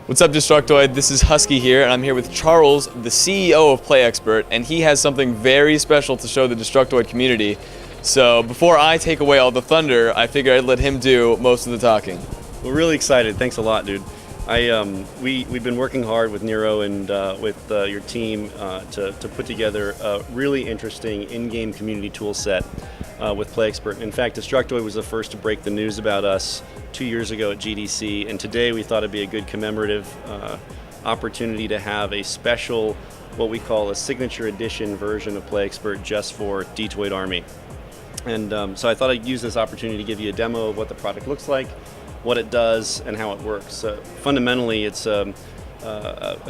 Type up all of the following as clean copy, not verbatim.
What's up, Destructoid? This is Husky here, and I'm here with Charles, the CEO of PlayXPert, and he has something very special to show the Destructoid community. So before I take away all the thunder, I figured I'd let him do most of the talking. We're really excited. Thanks a lot, dude. We've been working hard with Nero and with your team to put together a really interesting in-game community tool set with PlayXPert. In fact, Destructoid was the first to break the news about us 2 years ago at GDC, and today we thought it'd be a good commemorative opportunity to have a special, what we call a signature edition version of PlayXPert just for Detroit Army. And so I thought I'd use this opportunity to give you a demo of what the product looks like, what it does, and how it works. Fundamentally, it's a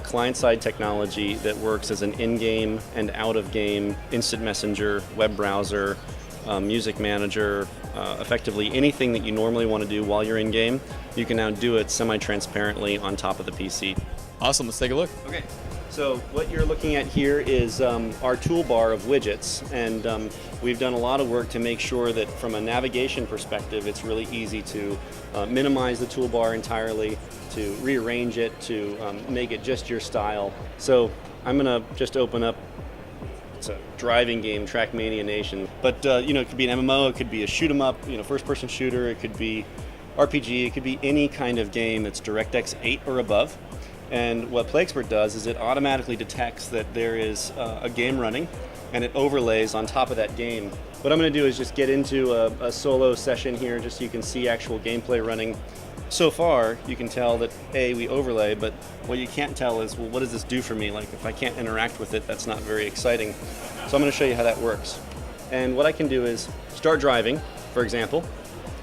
client-side technology that works as an in-game and out-of-game instant messenger, web browser, music manager, effectively anything that you normally want to do while you're in-game, you can now do it semi-transparently on top of the PC. Awesome, let's take a look. Okay. So what you're looking at here is our toolbar of widgets, and we've done a lot of work to make sure that from a navigation perspective it's really easy to minimize the toolbar entirely, to rearrange it, to make it just your style. So I'm going to just open up, it's a driving game, Trackmania Nation, but you know, it could be an MMO, it could be a shoot 'em up, you know, first-person shooter, it could be RPG, it could be any kind of game that's DirectX 8 or above. And what PlayXPert does is it automatically detects that there is a game running, and it overlays on top of that game. What I'm going to do is just get into a solo session here just so you can see actual gameplay running. So far, you can tell that we overlay, but what you can't tell is, well, what does this do for me? Like, if I can't interact with it, that's not very exciting. So I'm going to show you how that works. And what I can do is start driving, for example,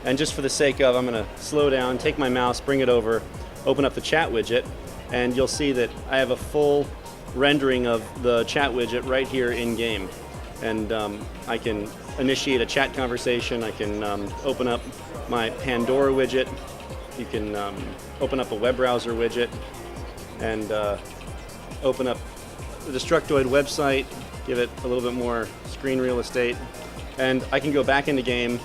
and just for the sake of, I'm going to slow down, take my mouse, bring it over, open up the chat widget, and you'll see that I have a full rendering of the chat widget right here in game. And I can initiate a chat conversation, I can open up my Pandora widget, you can open up a web browser widget, and open up the Destructoid website, give it a little bit more screen real estate, and I can go back into game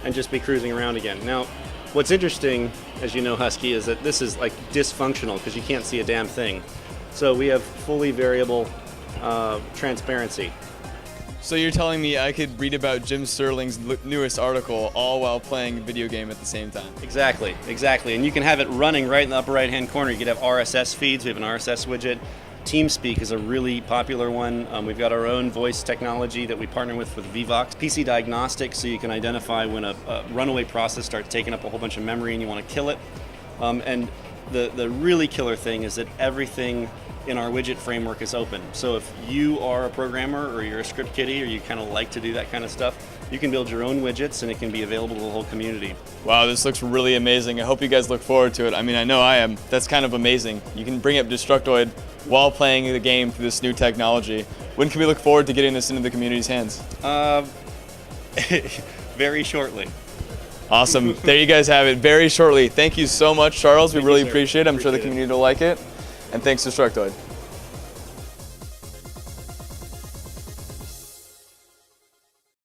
and just be cruising around again. Now, what's interesting, as you know, Husky, is that this is like dysfunctional because you can't see a damn thing. So we have fully variable transparency. So you're telling me I could read about Jim Sterling's newest article all while playing a video game at the same time? Exactly, exactly. And you can have it running right in the upper right-hand corner. You could have RSS feeds. We have an RSS widget. TeamSpeak is a really popular one. We've got our own voice technology that we partner with Vivox. PC diagnostics, so you can identify when a runaway process starts taking up a whole bunch of memory and you want to kill it. And the really killer thing is that everything in our widget framework is open. So if you are a programmer or you're a script kiddie or you kind of like to do that kind of stuff, you can build your own widgets and it can be available to the whole community. Wow, this looks really amazing. I hope you guys look forward to it. I mean, I know I am. That's kind of amazing. You can bring up Destructoid while playing the game through this new technology. When can we look forward to getting this into the community's hands? Very shortly. Awesome. There you guys have it. Very shortly. Thank you so much, Charles. We really Thank you, sir. appreciate it. I'm sure the community will like it. And thanks, Destructoid.